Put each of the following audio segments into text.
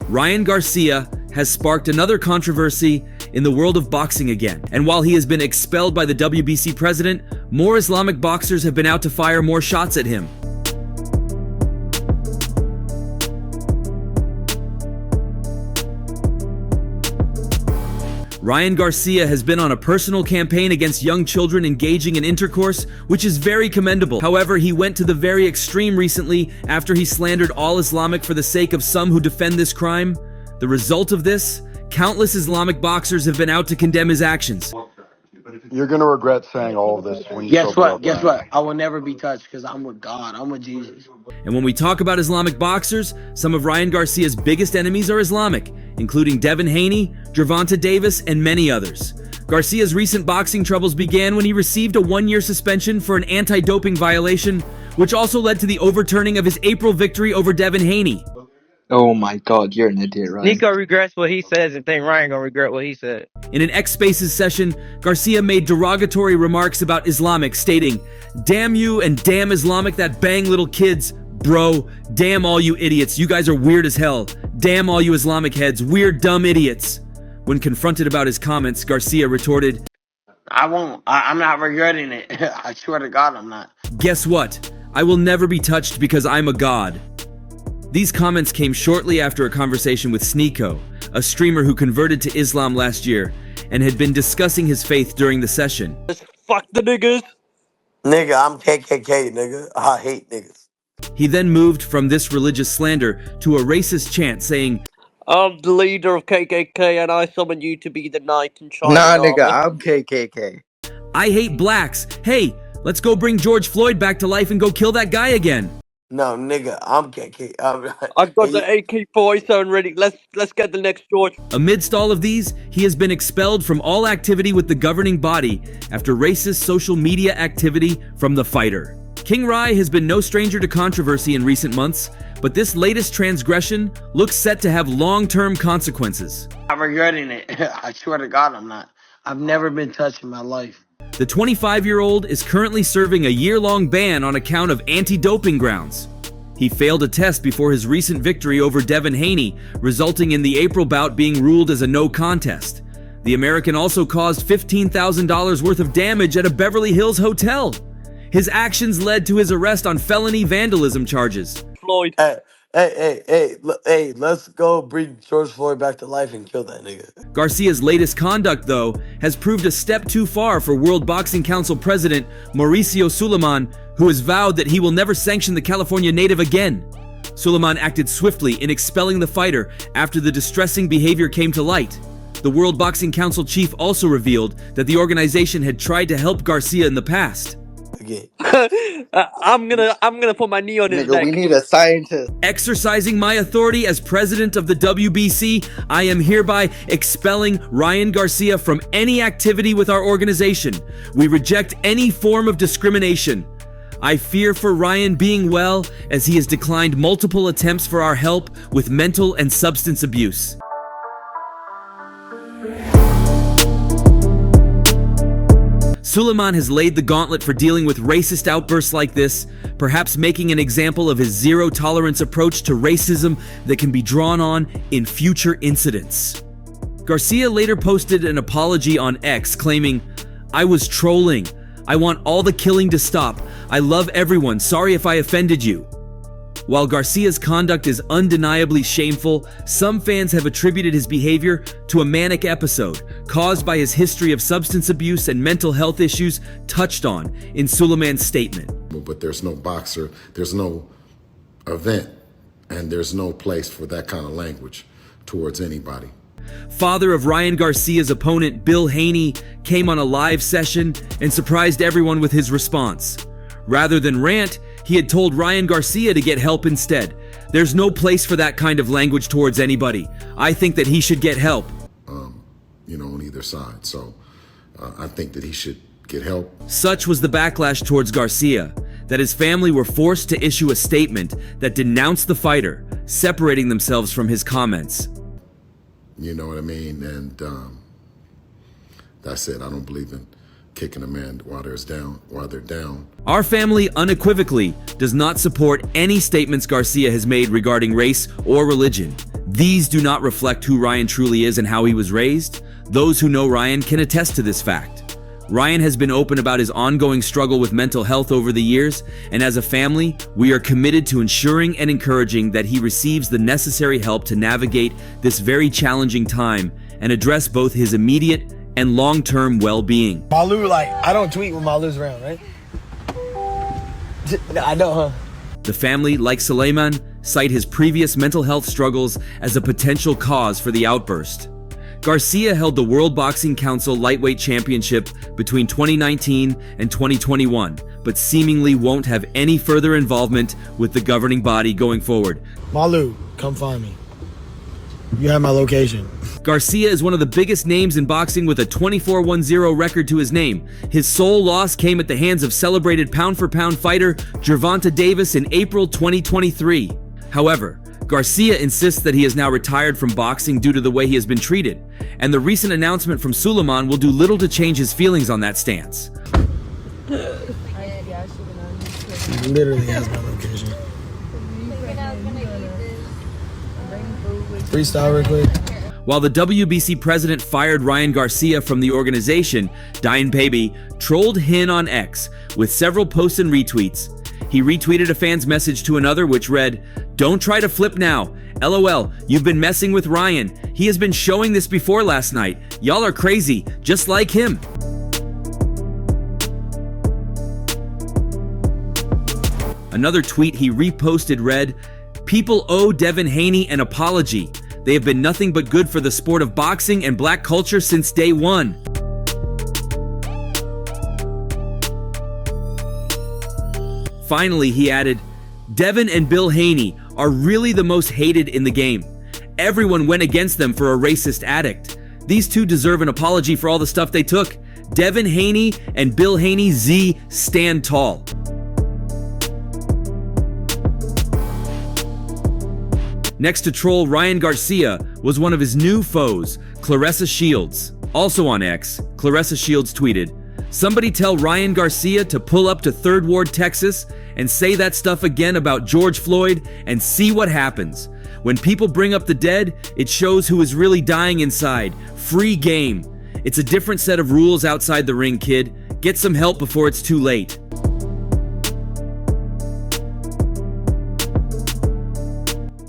Ryan Garcia has sparked another controversy in the world of boxing again. And while he has been expelled by the WBC president, more Islamic boxers have been out to fire more shots at him. Ryan Garcia has been on a personal campaign against young children engaging in intercourse, which is very commendable. However, he went to the very extreme recently after he slandered all Islamic for the sake of some who defend this crime. The result of this? Countless Islamic boxers have been out to condemn his actions. You're going to regret saying all of this when you Guess sober what? up, Guess Ryan. what? I will never be touched because I'm with God. I'm with Jesus. And when we talk about Islamic boxers, some of Ryan Garcia's biggest enemies are Islamic, including Devin Haney, Gervonta Davis, and many others. Garcia's recent boxing troubles began when he received a one-year suspension for an anti-doping violation, which also led to the overturning of his April victory over Devin Haney. Oh my God, you're an idiot, Ryan. Nico regrets what he says and think Ryan gonna regret what he said. In an X Spaces session, Garcia made derogatory remarks about Islamic, stating, "Damn you and damn Islamic that bang little kids. Bro, damn all you idiots. You guys are weird as hell. Damn all you Islamic heads. Weird, dumb idiots." When confronted about his comments, Garcia retorted, I won't. I'm not regretting it. I swear to God, I'm not. "Guess what? I will never be touched because I'm a god." These comments came shortly after a conversation with Sneeko, a streamer who converted to Islam last year and had been discussing his faith during the session. Fuck the niggas. Nigga, I'm KKK, nigga. I hate niggas. He then moved from this religious slander to a racist chant saying, I'm the leader of KKK and I summon you to be the knight in China. Nah, nigga, I'm KKK. "I hate blacks. Hey, let's go bring George Floyd back to life and go kill that guy again." No, nigga, I'm KK. I've got the AK-47 ready. Let's get the next George. Amidst all of these, he has been expelled from all activity with the governing body after racist social media activity from the fighter. King Rai has been no stranger to controversy in recent months, but this latest transgression looks set to have long-term consequences. I'm regretting it. I swear to God, I'm not. I've never been touched in my life. The 25-year-old is currently serving a year-long ban on account of anti-doping grounds. He failed a test before his recent victory over Devin Haney, resulting in the April bout being ruled as a no contest. The American also caused $15,000 worth of damage at a Beverly Hills hotel. His actions led to his arrest on felony vandalism charges. Floyd. Hey, let's go bring George Floyd back to life and kill that nigga. Garcia's latest conduct, though, has proved a step too far for World Boxing Council President Mauricio Suleiman, who has vowed that he will never sanction the California native again. Suleiman acted swiftly in expelling the fighter after the distressing behavior came to light. The World Boxing Council chief also revealed that the organization had tried to help Garcia in the past. Again. I'm gonna put my knee on his Nigga, neck. we need a scientist. Exercising my authority as president of the WBC, I am hereby expelling Ryan Garcia from any activity with our organization. We reject any form of discrimination. I fear for Ryan being well, as he has declined multiple attempts for our help with mental and substance abuse. Suleiman has laid the gauntlet for dealing with racist outbursts like this, perhaps making an example of his zero-tolerance approach to racism that can be drawn on in future incidents. Garcia later posted an apology on X, claiming, "I was trolling. I want all the killing to stop. I love everyone. Sorry if I offended you." While Garcia's conduct is undeniably shameful, some fans have attributed his behavior to a manic episode caused by his history of substance abuse and mental health issues touched on in Suleiman's statement. But there's no boxer, there's no event, and there's no place for that kind of language towards anybody. Father of Ryan Garcia's opponent, Bill Haney, came on a live session and surprised everyone with his response. Rather than rant, he had told Ryan Garcia to get help instead. "There's no place for that kind of language towards anybody. I think that he should get help." On either side. So I think that he should get help. Such was the backlash towards Garcia, that his family were forced to issue a statement that denounced the fighter, separating themselves from his comments. You know what I mean? And that's it. I don't believe in kicking a man while they're down. Our family unequivocally does not support any statements Garcia has made regarding race or religion. These do not reflect who Ryan truly is and how he was raised. Those who know Ryan can attest to this fact. Ryan has been open about his ongoing struggle with mental health over the years, and as a family, we are committed to ensuring and encouraging that he receives the necessary help to navigate this very challenging time and address both his immediate and long-term well-being. Malu, like, I don't tweet when Malu's around, right? I know, huh? The family, like Suleiman, cite his previous mental health struggles as a potential cause for the outburst. Garcia held the World Boxing Council Lightweight Championship between 2019 and 2021, but seemingly won't have any further involvement with the governing body going forward. Malu, come find me. You have my location. Garcia is one of the biggest names in boxing with a 24-1-0 record to his name. His sole loss came at the hands of celebrated pound-for-pound fighter Gervonta Davis in April 2023. However, Garcia insists that he is now retired from boxing due to the way he has been treated, and the recent announcement from Suleiman will do little to change his feelings on that stance. He literally has my location. Freestyle real quick. While the WBC president fired Ryan Garcia from the organization, Dine Baby trolled Hin on X with several posts and retweets. He retweeted a fan's message to another which read, "Don't try to flip now. LOL, you've been messing with Ryan. He has been showing this before last night. Y'all are crazy, just like him." Another tweet he reposted read, "People owe Devin Haney an apology. They have been nothing but good for the sport of boxing and black culture since day one." Finally, he added, "Devin and Bill Haney are really the most hated in the game. Everyone went against them for a racist addict. These two deserve an apology for all the stuff they took. Devin Haney and Bill Haney Z stand tall." Next to troll Ryan Garcia was one of his new foes, Claressa Shields. Also on X, Claressa Shields tweeted, "Somebody tell Ryan Garcia to pull up to 3rd Ward, Texas, and say that stuff again about George Floyd and see what happens. When people bring up the dead, it shows who is really dying inside. Free game. It's a different set of rules outside the ring, kid. Get some help before it's too late."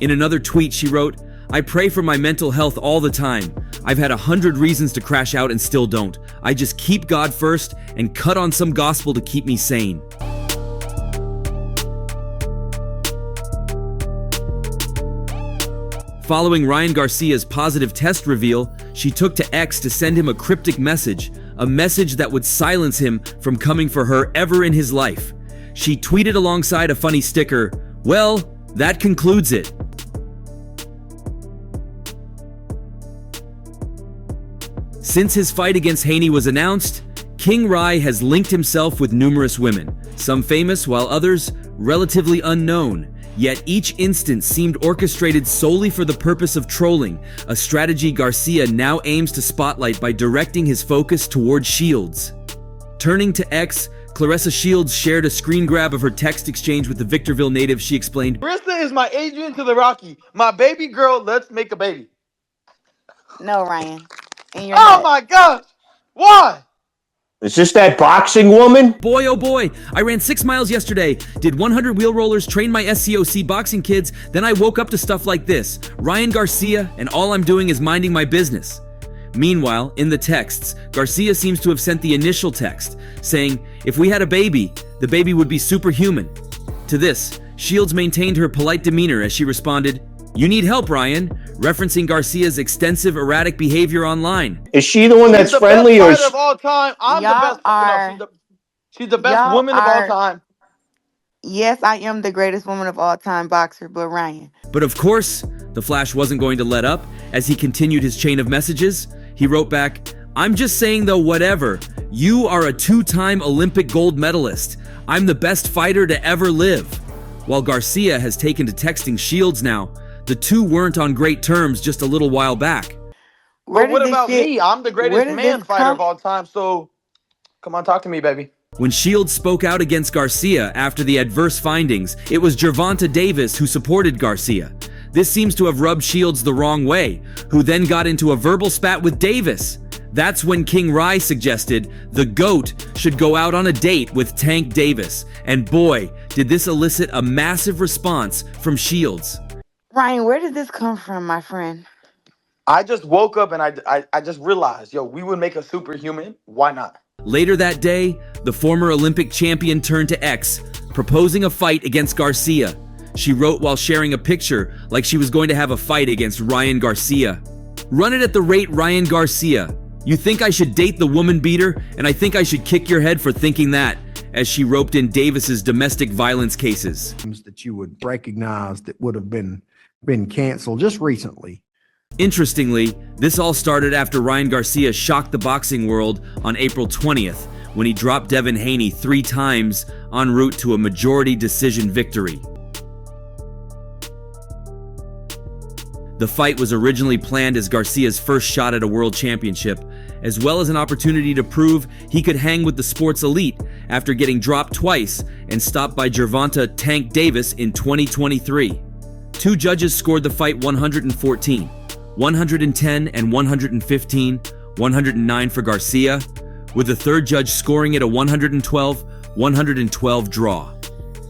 In another tweet, she wrote, "I pray for my mental health all the time. I've had 100 reasons to crash out and still don't. I just keep God first and cut on some gospel to keep me sane." Following Ryan Garcia's positive test reveal, she took to X to send him a cryptic message, a message that would silence him from coming for her ever in his life. She tweeted alongside a funny sticker, "Well, that concludes it." Since his fight against Haney was announced, King Rai has linked himself with numerous women, some famous while others relatively unknown. Yet each instance seemed orchestrated solely for the purpose of trolling, a strategy Garcia now aims to spotlight by directing his focus towards Shields. Turning to X, Claressa Shields shared a screen grab of her text exchange with the Victorville native. She explained, Krista is my Adrian to the Rocky. My baby girl, let's make a baby. No, Ryan. And you're Oh not. my gosh. Why? Is this that boxing woman? "Boy, oh boy, I ran 6 miles yesterday, did 100 wheel rollers, trained my SCOC boxing kids, then I woke up to stuff like this. Ryan Garcia, and all I'm doing is minding my business." Meanwhile, in the texts, Garcia seems to have sent the initial text, saying, "If we had a baby, the baby would be superhuman." To this, Shields maintained her polite demeanor as she responded, "You need help, Ryan," referencing Garcia's extensive erratic behavior online. Is she the one that's She's the friendly, best or fighter of all time. I'm Y'all the best. are- No, she's the best y'all woman of all are- time. Yes, I am the greatest woman of all time boxer, but Ryan. But of course, the Flash wasn't going to let up. As he continued his chain of messages, he wrote back, "I'm just saying though, whatever. You are a 2-time Olympic gold medalist. I'm the best fighter to ever live." While Garcia has taken to texting Shields now, the two weren't on great terms just a little while back. Where But did what this about shit- me? I'm the where greatest did man this fighter come- of all time. So come on, talk to me, baby. When Shields spoke out against Garcia after the adverse findings, it was Gervonta Davis who supported Garcia. This seems to have rubbed Shields the wrong way, who then got into a verbal spat with Davis. That's when King Rye suggested the GOAT should go out on a date with Tank Davis. And boy, did this elicit a massive response from Shields. Ryan, where did this come from, my friend? I just woke up and I just realized, yo, we would make a superhuman. Why not? Later that day, the former Olympic champion turned to X, proposing a fight against Garcia. She wrote while sharing a picture like she was going to have a fight against Ryan Garcia. Run it at the rate Ryan Garcia. You think I should date the woman beater, and I think I should kick your head for thinking that, as she roped in Davis's domestic violence cases. That you would recognize that would have been canceled just recently. Interestingly, this all started after Ryan Garcia shocked the boxing world on April 20th when he dropped Devin Haney 3 times en route to a majority decision victory. The fight was originally planned as Garcia's first shot at a world championship, as well as an opportunity to prove he could hang with the sport's elite after getting dropped twice and stopped by Gervonta Tank Davis in 2023. 2 judges scored the fight 114, 110 and 115, 109 for Garcia, with the 3rd judge scoring it a 112 draw.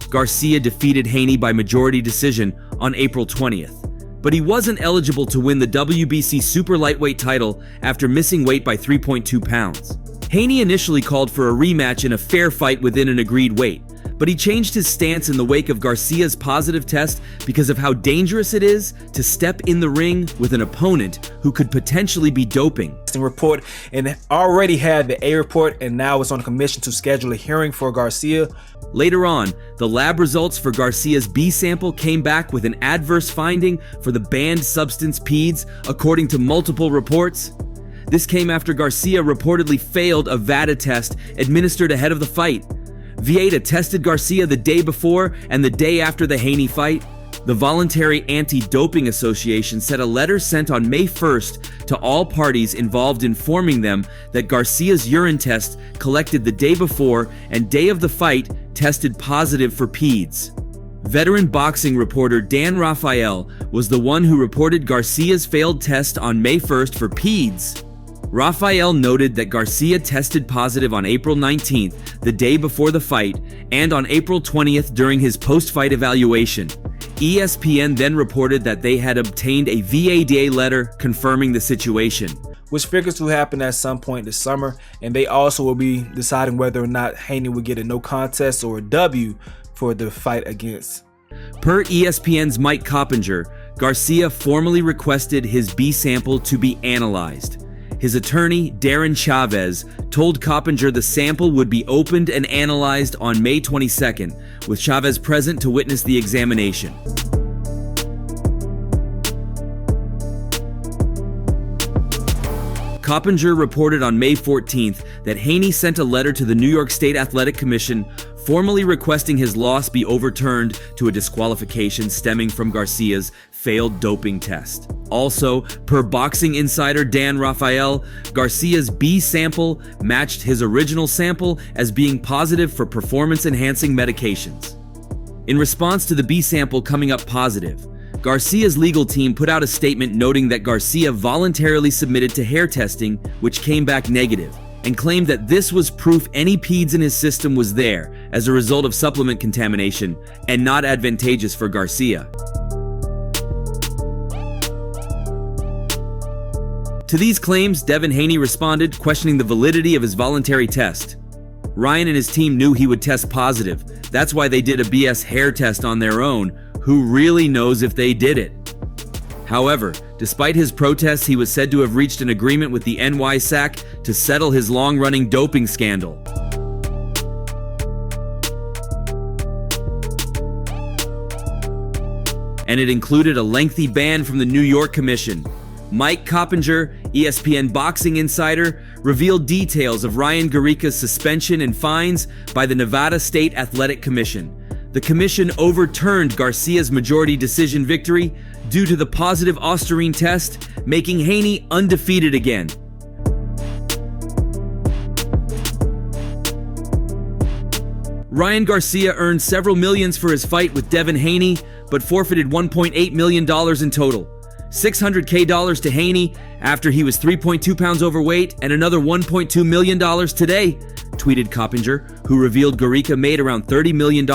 Garcia defeated Haney by majority decision on April 20th. But he wasn't eligible to win the WBC super lightweight title after missing weight by 3.2 pounds. Haney initially called for a rematch in a fair fight within an agreed weight, but he changed his stance in the wake of Garcia's positive test because of how dangerous it is to step in the ring with an opponent who could potentially be doping. Report and already had the A report, and now it's on a commission to schedule a hearing for Garcia. Later on, the lab results for Garcia's B sample came back with an adverse finding for the banned substance PEDs, according to multiple reports. This came after Garcia reportedly failed a VADA test administered ahead of the fight. VADA tested Garcia the day before and the day after the Haney fight. The Voluntary Anti-Doping Association said a letter sent on May 1st to all parties involved informing them that Garcia's urine test collected the day before and day of the fight tested positive for PEDs. Veteran boxing reporter Dan Rafael was the one who reported Garcia's failed test on May 1st for PEDs. Rafael noted that Garcia tested positive on April 19th, the day before the fight, and on April 20th during his post-fight evaluation. ESPN then reported that they had obtained a VADA letter confirming the situation, which figures to happen at some point this summer, and they also will be deciding whether or not Haney will get a no contest or a W for the fight against. Per ESPN's Mike Coppinger, Garcia formally requested his B sample to be analyzed. His attorney, Darren Chavez, told Coppinger the sample would be opened and analyzed on May 22nd, with Chavez present to witness the examination. Coppinger reported on May 14th that Haney sent a letter to the New York State Athletic Commission formally requesting his loss be overturned to a disqualification stemming from Garcia's failed doping test. Also, per boxing insider Dan Rafael, Garcia's B sample matched his original sample as being positive for performance-enhancing medications. In response to the B sample coming up positive, Garcia's legal team put out a statement noting that Garcia voluntarily submitted to hair testing, which came back negative, and claimed that this was proof any PEDs in his system was there as a result of supplement contamination and not advantageous for Garcia. To these claims, Devin Haney responded, questioning the validity of his voluntary test. Ryan and his team knew he would test positive. That's why they did a BS hair test on their own. Who really knows if they did it? However, despite his protests, he was said to have reached an agreement with the NYSAC to settle his long-running doping scandal. And it included a lengthy ban from the New York Commission. Mike Coppinger, ESPN boxing insider, revealed details of Ryan Garcia's suspension and fines by the Nevada State Athletic Commission. The commission overturned Garcia's majority decision victory due to the positive Osterine test, making Haney undefeated again. Ryan Garcia earned several millions for his fight with Devin Haney, but forfeited $1.8 million in total. $600K to Haney after he was 3.2 pounds overweight, and another $1.2 million today, tweeted Coppinger, who revealed Garcia made around $30 million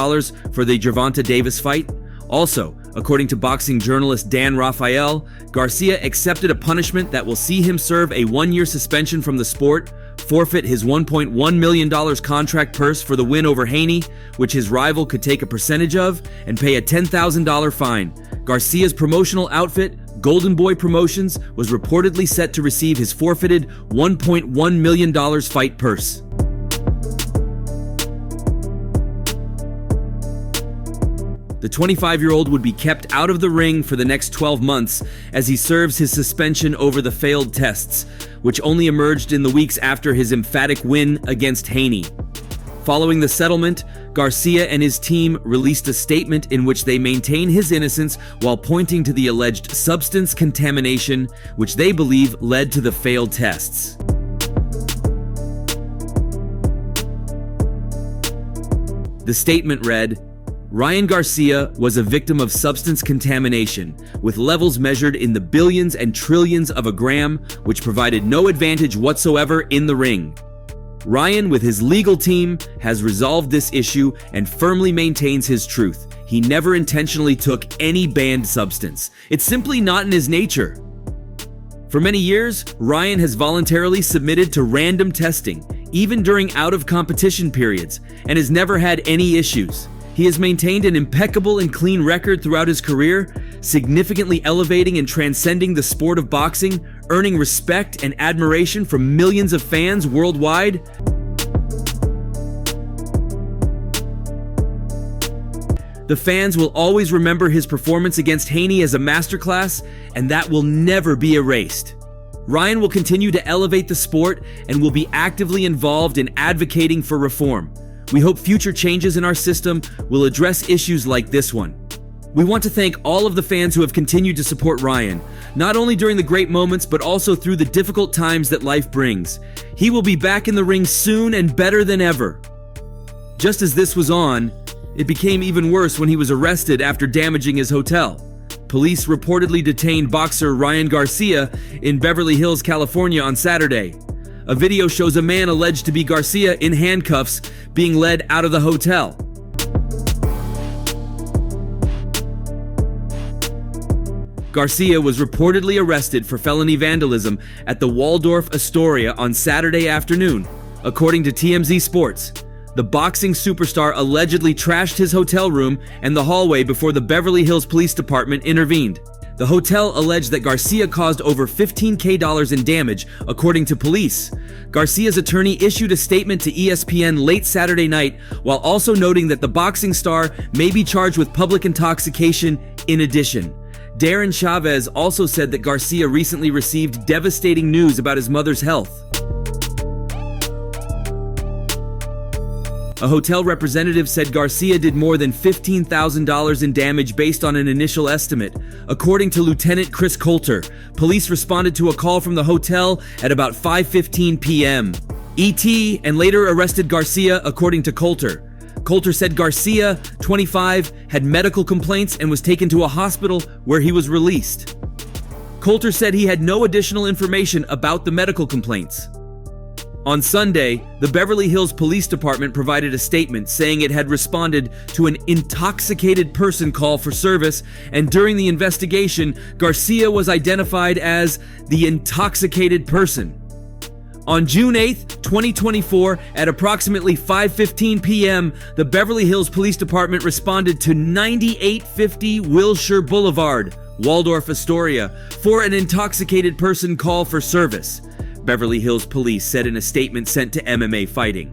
for the Gervonta Davis fight. Also, according to boxing journalist Dan Rafael, Garcia accepted a punishment that will see him serve a 1-year suspension from the sport, forfeit his $1.1 million contract purse for the win over Haney, which his rival could take a percentage of, and pay a $10,000 fine. Garcia's promotional outfit, Golden Boy Promotions, was reportedly set to receive his forfeited $1.1 million fight purse. The 25-year-old would be kept out of the ring for the next 12 months as he serves his suspension over the failed tests, which only emerged in the weeks after his emphatic win against Haney. Following the settlement, Garcia and his team released a statement in which they maintain his innocence while pointing to the alleged substance contamination, which they believe led to the failed tests. The statement read, "Ryan Garcia was a victim of substance contamination, with levels measured in the billions and trillions of a gram, which provided no advantage whatsoever in the ring. Ryan, with his legal team, has resolved this issue and firmly maintains his truth. He never intentionally took any banned substance. It's simply not in his nature." For many years, Ryan has voluntarily submitted to random testing, even during out-of-competition periods, and has never had any issues. He has maintained an impeccable and clean record throughout his career, significantly elevating and transcending the sport of boxing, earning respect and admiration from millions of fans worldwide. The fans will always remember his performance against Haney as a masterclass, and that will never be erased. Ryan will continue to elevate the sport and will be actively involved in advocating for reform. We hope future changes in our system will address issues like this one. We want to thank all of the fans who have continued to support Ryan, not only during the great moments, but also through the difficult times that life brings. He will be back in the ring soon and better than ever. Just as this was on, it became even worse when he was arrested after damaging his hotel. Police reportedly detained boxer Ryan Garcia in Beverly Hills, California on Saturday. A video shows a man alleged to be Garcia in handcuffs being led out of the hotel. Garcia was reportedly arrested for felony vandalism at the Waldorf Astoria on Saturday afternoon, according to TMZ Sports. The boxing superstar allegedly trashed his hotel room and the hallway before the Beverly Hills Police Department intervened. The hotel alleged that Garcia caused over $15K in damage, according to police. Garcia's attorney issued a statement to ESPN late Saturday night, while also noting that the boxing star may be charged with public intoxication in addition. Darren Chavez also said that Garcia recently received devastating news about his mother's health. A hotel representative said Garcia did more than $15,000 in damage based on an initial estimate. According to Lieutenant Chris Coulter, police responded to a call from the hotel at about 5:15 p.m. ET and later arrested Garcia, according to Coulter. Coulter said Garcia, 25, had medical complaints and was taken to a hospital where he was released. Coulter said he had no additional information about the medical complaints. On Sunday, the Beverly Hills Police Department provided a statement saying it had responded to an intoxicated person call for service, and during the investigation, Garcia was identified as the intoxicated person. On June 8, 2024, at approximately 5:15 p.m., the Beverly Hills Police Department responded to 9850 Wilshire Boulevard, Waldorf Astoria, for an intoxicated person call for service, Beverly Hills Police said in a statement sent to MMA Fighting.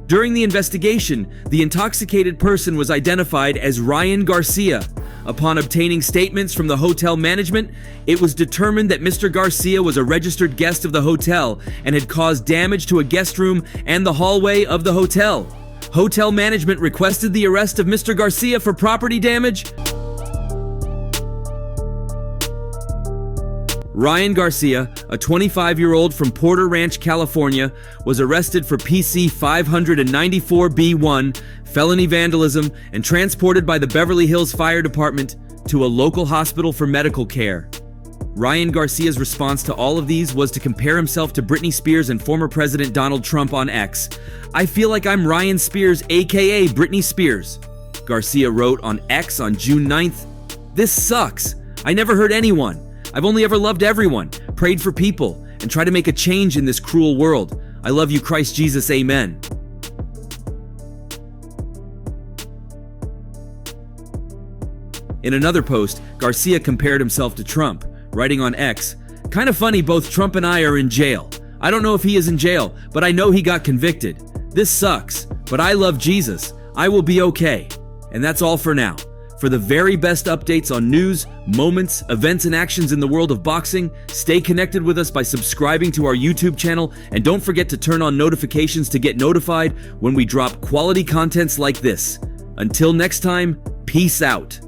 During the investigation, the intoxicated person was identified as Ryan Garcia. Upon obtaining statements from the hotel management, it was determined that Mr. Garcia was a registered guest of the hotel and had caused damage to a guest room and the hallway of the hotel. Hotel management requested the arrest of Mr. Garcia for property damage. Ryan Garcia, a 25-year-old from Porter Ranch, California, was arrested for PC 594B1, felony vandalism, and transported by the Beverly Hills Fire Department to a local hospital for medical care. Ryan Garcia's response to all of these was to compare himself to Britney Spears and former President Donald Trump on X. "I feel like I'm Ryan Spears, aka Britney Spears," Garcia wrote on X on June 9th. "This sucks. I never hurt anyone. I've only ever loved everyone, prayed for people, and tried to make a change in this cruel world. I love you, Christ Jesus, amen." In another post, Garcia compared himself to Trump, writing on X, "Kind of funny, both Trump and I are in jail. I don't know if he is in jail, but I know he got convicted. This sucks, but I love Jesus. I will be okay." And that's all for now. For the very best updates on news, moments, events, and actions in the world of boxing, stay connected with us by subscribing to our YouTube channel, and don't forget to turn on notifications to get notified when we drop quality contents like this. Until next time, peace out.